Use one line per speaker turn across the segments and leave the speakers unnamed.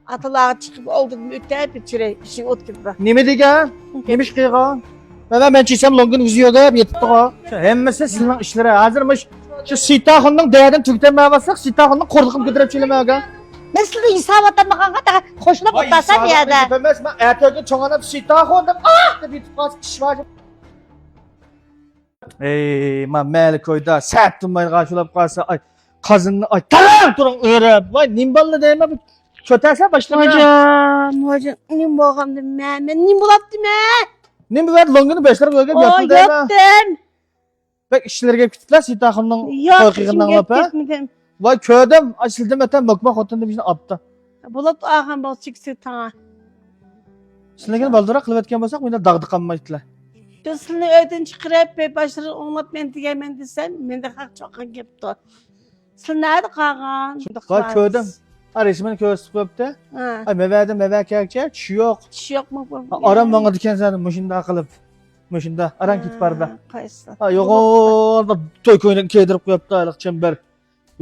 Atalığa çıkıp oldum öte bir çire işin ot gibi.
Nima degan? Nemish qilgan? Men chesam longun uziyoga yetibdi qo. Hammasi sizning ishlari. Hozir shu Sitaxonning dayadan tugtamay Sitaxonning qo'rqib ko'tarib kelmaga.
Nasıl insan atamağa da hoşuna batasa bir yerde.
Emas, men ertaga cho'nganib Sitaxon deb deb yetib qolsa ish bor. Ey, men mayli ko'yda satmay g'ashulab qolsa, ay qozinni ay talam turing o'rab. Voy, nimballi deyman bu cho'tasa boshlama.
Hocam, nim boğamdı ben nim bulaptı ben.
Nima bu longini beşlar qo'ygan
O
yo'qmi deyman.
yoktum.
Bak ishlarga ketiblar Sitaxonning
Yok,
qo'yqigidan
şimdi
opa.
gitmedim.
Voy ko'rdim, asildim o'tan mokma xotin deb ishni opdi.
Bulut ağam bol çıksın tana.
Sizlarga baldira qilayotgan bo'lsak, menda dag'di qolmaydilar.
Dostunu ödün çıkarıp ve başları onlat men digemen desem, men de hak çok gepti. Sen nerede kalan?
Voy ko'rdim. Resmini ko'rsatib qo'yibdi. Ay meva kerakcha, tushi yo'q.
Tiş yok mu bu?
Aram bana dikensen muşunda qilib. Muşunda aran ketib barda.
Qaysi?
Ha yo'g'on to'y ko'yni kiydirib qo'yibdi ayliq chember.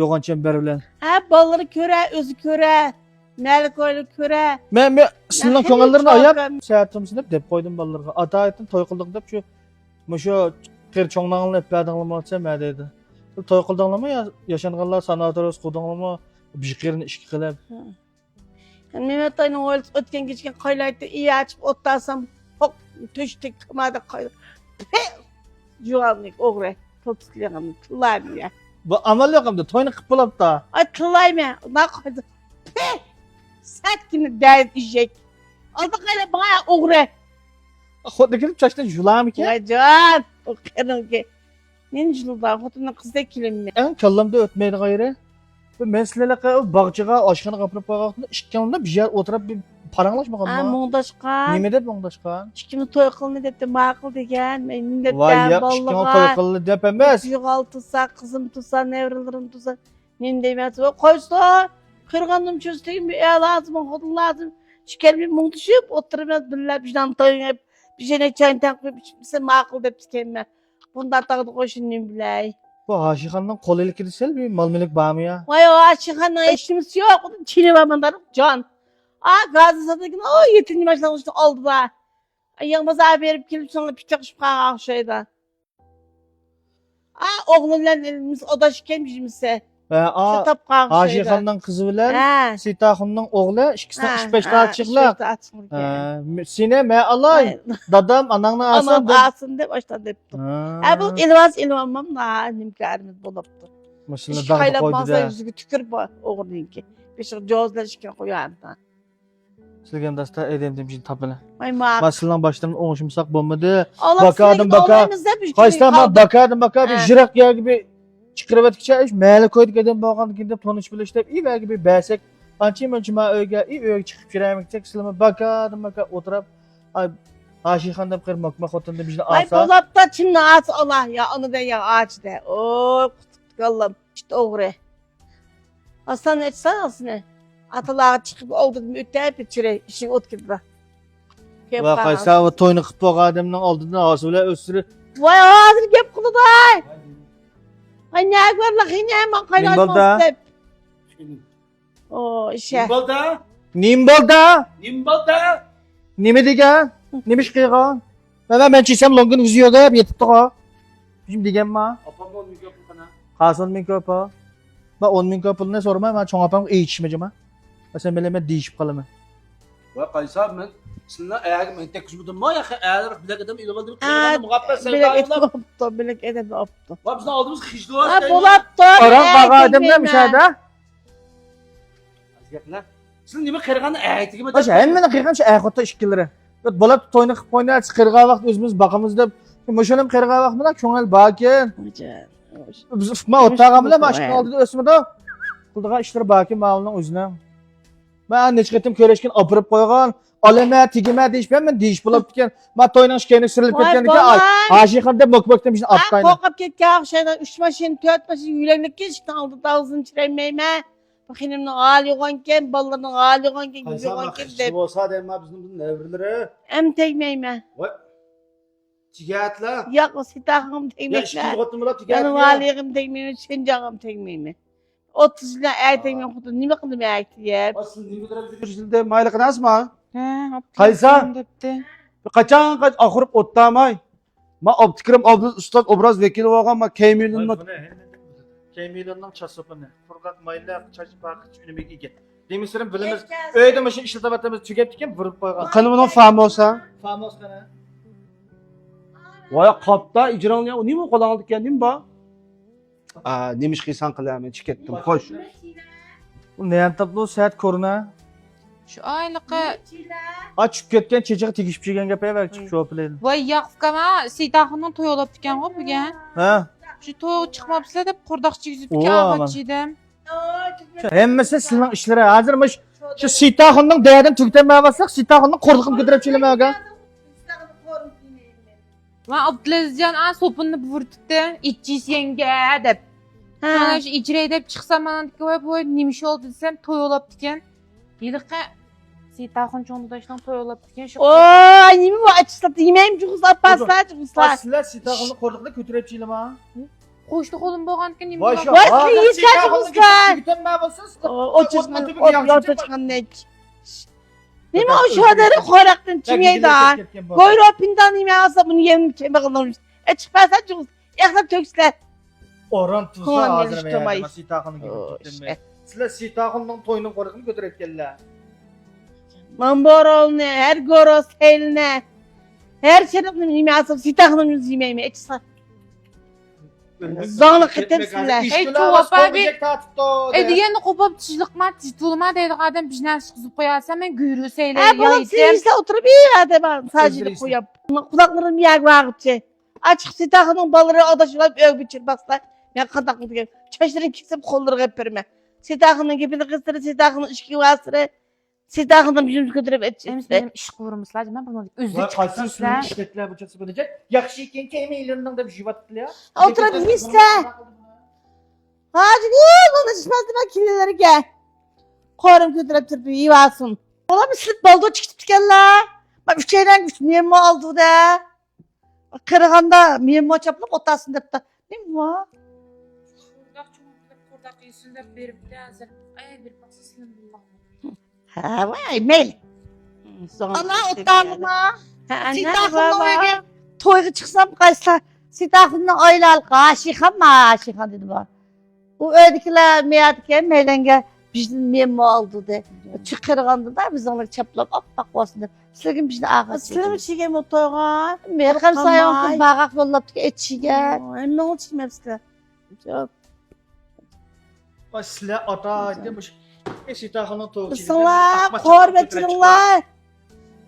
Yo'g'on chember bilan.
Ha balları köre, özü köre. Neli koylu köre.
Men sizning
Ya,
ko'ngillarni
hech
oyab,
yo'q.
sayatimsin deb qo'ydim bolalarga. Ata aytdim to'y qildik deb shu qir cho'nglarni epladinglarmi olsa ma dedi. To'y qildinglarmi yo yashanganlar sanatoriys qurdinglarmi? Biqirni ishga qilib.
Mehmet Ay'ın o ötken geçken kaylaydı iyi açıp otlarsam hop tüştük kımada kaydı. Juanlık oğre. Tutskilyanım tıllayım ya.
Bu amal yo'q hamda to'yni qilib bo'libdi.
Ay tıllayım ya. Ne koydu? Sert kimi dert işecek. Aldı kayla bana oğre.
Xuddi kirib chashdan julamiki.
Ya can. O kadın ki. Neyin juludan? Xotunun kızda kilim mi?
En kallamda o'tmaydi g'ayri. Bu men sizlarga bog'chaga oshxona qapirib qo'yganimda ikkalanda bir yer o'tirib bir paranglashmaganmi?
Ha muğdaşkan.
Nima deb bongdashgan?
Kimi toy kılını dedi mağıl degen. Men de
Voy,
den
yo'q, ishga to'y qildi deb emas.
Yugal tutsa, kızım tutsa, nevrelerim tutsa. Nen demesi o koysa. Kırganım çözteyim bir lazım, hodun lazım. Şikel bir mum düşüp oturup birler bir şeyden toyun hep. Bir şeyine çayın takıp bize mağıl dep sikemme. Bundan tağı da koşun ne biley.
Bu Haşixanning qo'liga kirsel bir mal-mulk bormi ya?
Vay o aşıkhanın eşimiz yok. Onun çini var bunların can. Gazı satıkın o yetinci başlangıçta oldu da. Yılmaz abi verip gelip sonra pitakışıp kalkak şeyden. Oğlumla elimiz o da şikemmişimizse. Şatap kalkak şeyden.
Haşixanning qizi bilan Sitaxonning o'g'li ikkisidan ish peshta chiqlar. Seni men alay. Dadam anangni alsam
Anam
deb.
alsın deb baştan deptim. Bu ilmamam da nimkarimiz boluptu.
Mashina
İşi
dag'da
kaylanmazsa
qo'ydi-da.
yüzüge tükürüp oğlunki. Beşik cozlar işken koyandı.
Sizlarga ham dasta edem demişim tapini.
Ay mak.
Masıldan başdan o'ngishimsaq bo'lmadi.
Allah
Bakadım, Qaysidan men bakadim bir jiroq yer gibi chiqirayotgancha ish mayli qo'ydik edem bo'lganligida tonish bilish deb iva gibi basik ancha ma uyga chiqib kerakmi sizlarga bakadim o'tirib ay Haşixan deb qirmoqma xotin deb ishni
Ay
alsa.
dolapta çimni ağaç Allah ya onu da ya ağaç de. Oo kutkallam işte oğre. Aslan etsen aslında. Atalığa çıkıp oldu öte bir çire işin ot gibi.
Va qaysa va to'yni qilib qo'ygan odamning oldidan hozirlar o'stirib.
Vay hazır gep kılıdı ay. Ay ne var la yine ben kaynaşmaz dep. O işe.
Nimbalda? Nima degan? Nima ish qilgan? Men chesam longun uziyoga yetibdi qo. Shim deganma?
Opam 10 ming ko'p qana.
Qason ming ko'p. Ben 10 ming ko'pini so'ramay, men cho'ng opamga eyitishmajman. Sen bilaman deyishib qolaman.
Va qaysa men sizlar eğer men tek kuzmudim ma ya eğer bilek adam ilgili bir qilgan muhabbet
Bilek
sevdalar.
etdi, bilek edip optu.
Va bizning oldimiz xishli var.
Ha bolaptı.
Aram baga odamlar mishada.
Gaplar. Siz nima qilganni aytgimi?
O'sha hammani qilgan shu ayxotda ishkilari. Bola to'yni qilib qo'ynar, qirg'a vaqt o'zimiz boqamiz deb. Mushalim qirg'a vaqt bilan ko'ngil bakin. Biz men o'taga bilan mashq oldida o'smidi. Qildigan ishlar bakin ma'lumning o'zidan. Ben necha qatim ko'rishgan opirib qo'ygan, olama, tegima deyish men deyish bo'lib ketgan. Men to'yning ishkani surilib ketganiga Haşixan deb mokbokdan ishni optayni.
Qo'rqib ketgan şeyden 3 mashin, 4 mashin yülenlik geçti aldı dağızın çiremeyme. Bakınımın ağlı yoğanken, ballarının ağlı yoğanken, gibi yoğanken de.
Bo'lsa deyman bizning nevrilari.
Em tegmeyme.
Voy. Tigatlar.
Yok o sitahım
Ya
tegmeyme.
ishni xotin bilan
Benim
tigatlar.
ağlıyım tegmeyme, şencağım tegmeyme. 30 yıl erteğinden kutu nime kıldım erteğim.
Aslında ne kadar bir yılda maylı kınas mı?
He,
Kaysa?
depti.
Kaçan kaç ahırıp ottamay. Ma optikrim ustad obraz vekili olgan ma Kemil'in
Kemil'in çasopunu. Kurgak mayla çaş bakıç ünümü giygen. Demişlerim bilimiz öyde mışın işletebatımız tükettikken vurup koygan.
kanımının fahamı olsa.
Famos kana.
Vay kapta icran ya. Nime kolan aldık ya nime ba? Aa demiş ki sen kılamen çıkettim. Hoş.
Bu neyan tablo saat koruna.
Şu aylıqı
Açıp ketken çeçeği tegişip çeken gapaya ver çıkıp şu oplayın.
vay yaqfqama seydaxının toy olab diken go bugan.
Ha.
Şu toy çıkmapsıla dep qurdaqçı yüzüp
Oo,
diken
aman.
ağaçıydım.
Hemmesi sizin işlere hazırmış. Şu sitahının değerden tüketmeye bassak sitahının korduqum götürüp çilemeye ga.
Va Abdülazizcan a sopunu vurtupdi. İççis yenge dep. Sonra şu icra edip çıksam bana bu nimiş oldu desem toy olab diken. Yediqqa seydaxın çoğundaşdan toy olab diken şu.
Oy nime bu açıslat yemeyim cüzler paslar cüzler.
Sizler sitahını korduqla götürüp çilemeye.
Qo'shni qo'lim bo'lgandan nima
Vay
bo'lgan?
şu.
Vay, yiyeceğiz kızlar.
Tüketmeye bassanız.
O çıkın o çıkın ne? Nime o şu adamı koraktan çimeydi ha. Koyru pindan nime alsa bunu yemin keme kılmış. Çıkmasa cüz. Yakla töksler.
Oran tuzda
Kuman
hazır
gelişti may.
mı? Sitahını
Oo,
götürüp
işte.
Sizler sitahının toyunun korduqunu götürüp geldiler.
Mamborol ne? Her goros eline. Her şeyin nime alsa sitahını yüz yemeyim. Çıksa. Zanlı kıtırsınlar.
Ey, tuğap abi.
E
Edigeni qopab tishliqma titulma deydi adam bijnas qizib qo'yarsa men guyru seyle
Ha bunu
yaydım.
seyirse oturup iyi adam sadece
Özür
koyup. Kulaklarım yer bağırtı. Açık sitahının balığı adaşılayıp ög biçir baslar. Ben kadaklı diyorum. Çaşırın kesip kolları hep verme. Sitahının gibini kıstırı, sitahının işki vasırı. Sitahının yüzümüzü götürüp edeceğiz.
Benim iş qurumslar men bunu özü
Qaysan
chiqsizlar.
suyun işletler bu çası bilecek. Yaxşı iken kemeylerinin de bir jivat diler.
Oturup yiyse. Hacı gel onu çıkmazdı ben kirlileri gel. Korum götürüp tırpı iyi vasın. Ola bir slip baldo çıkıp gel la. Bak bir şeyden güç miyem oldu da. Kırıganda miyem çaplık otasın dep de. Ne mi var?
Qurdaq çoğunlukla qurdaq yesinler berip hazır. Ay bir baksın billah.
Ha vay mel. Ana otağıma. Sitahınla öyle toyga çıksam kaçsa. Sitahınla oylal kaşikan mı aşikan dedi bana. Bu ödekiler meyadike meylenge bizim miyem oldu de. Çıkırgandı da biz onu çaplak bak olsun de. Sizin bizde ağa. Sizin mi çiğem otoğa? Meyakar sayan bağak yollaptık et çiğem. Emme ol çiğem hepsi. Çok.
Sizler ata demiş. Sitahının toğu.
Bismillah, korbe çırınlar.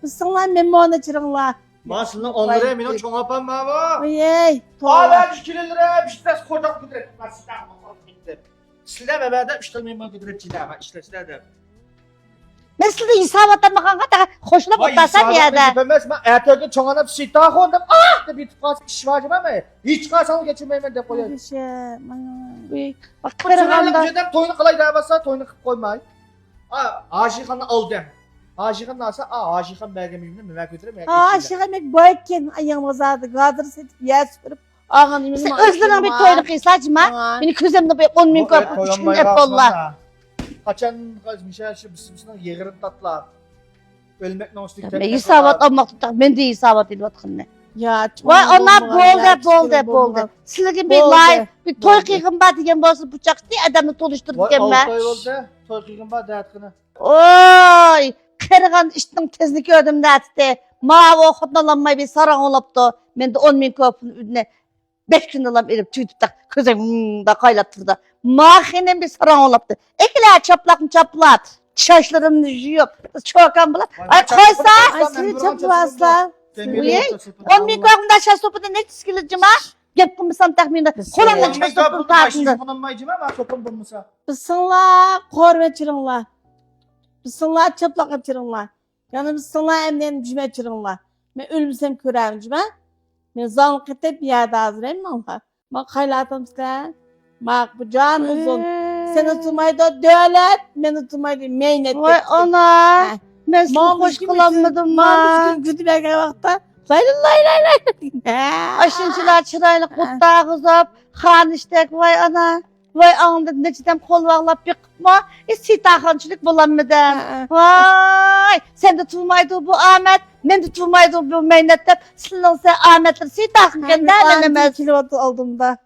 Bismillah, memona çırınlar.
Masılın 10 liraya milyon çoğun yapan mı bu?
Oyey,
Hala
toğa.
2 liraya bir şey kordak güdret. Sitahının kordak Sizler bebede 3 tane milyon güdret çiğde ama işte sizler de.
Mesela isabattan bakan kadar hoşuna botasan ya da.
Yapamaz mı? Erteki çoğuna bir sitah oldum. Ah da bir tıkas iş var mı? Hiç kasan geçirmeyeyim de koyayım.
Bir şey, bak
Kırganda.
kırganda.
Güzel toyunu kılay da basa toyunu koymay. Aşikanı aldım. Aşikan nasıl? Aşikan belgemiyim mi? Merak götüreyim.
Aşık emek boyken ayağımız vardı. Kadir setip yer süpürüp. Ağanın imin. Sen özlenen bir toyunu kıysacıma. Beni küzemde bir 10 bin köp. 3 gün hep bolla.
Kaçan Michel şu bizim yeğerin tatlar. Ölmek ne olsun?
Ben isabat almak tutak. Ben de isabat edip atkınne.
Ya
Vay onlar bolda. Sizin bir live, bir toy kıyım var diyen bolsa bıçak diye adamı toluşturup diyen ben.
6 ay oldu. Toy kıyım var dağıtkını.
Oy! Kırgan iştin tezlik gördüm dağıttı. Mavi okutnalanmayı bir saran olaptı. Ben de 10 bin köpün ürüne 5 gün alam elip tüytüp da kızım da kaylattırdı. Mahinem bir saran olaptı. Ekiler çaplak mı çaplat. Şaşlarım yok. Çoğakan bular. Ay koysa.
Ay seni çaplaslar.
10 bin köpün de aşağı sopuda ne çizgilicim ha? Gep kumbusam tahminde. Kolanla çıkar sopun tartında.
Bununmaycım ama sopun bulmuşsa.
Bismillah, korbe çırınlar. Bismillah, çaplak çırınlar. Yani bismillah emniyen cüme çırınlar. Ben ölmüşsem körem cüme. Ben zanlı kıtep bir yerde hazırlayayım mı Allah? Bak haylatım size. Bak bu can uzun. Seni tutmaydı devlet, beni tutmaydı meynet.
Vay ana.
Heh.
Ben sizi hoş kılamadım
Mamış
mı?
gibi güdü belki vakta. Lay lay lay lay.
Aşıncılar çırayla kutlar kızıp. Han iştek vay ana. Vay anında neçeden kol bağlap bir kıtma. Sitaxançılık bulanmadı.
Ha.
Vay sen de tutmaydı bu Ahmet. Ben de tutmaydı bu meynette. Senin sen Ahmet'ler sitaxın
Ben
kendine
kilot oldum da.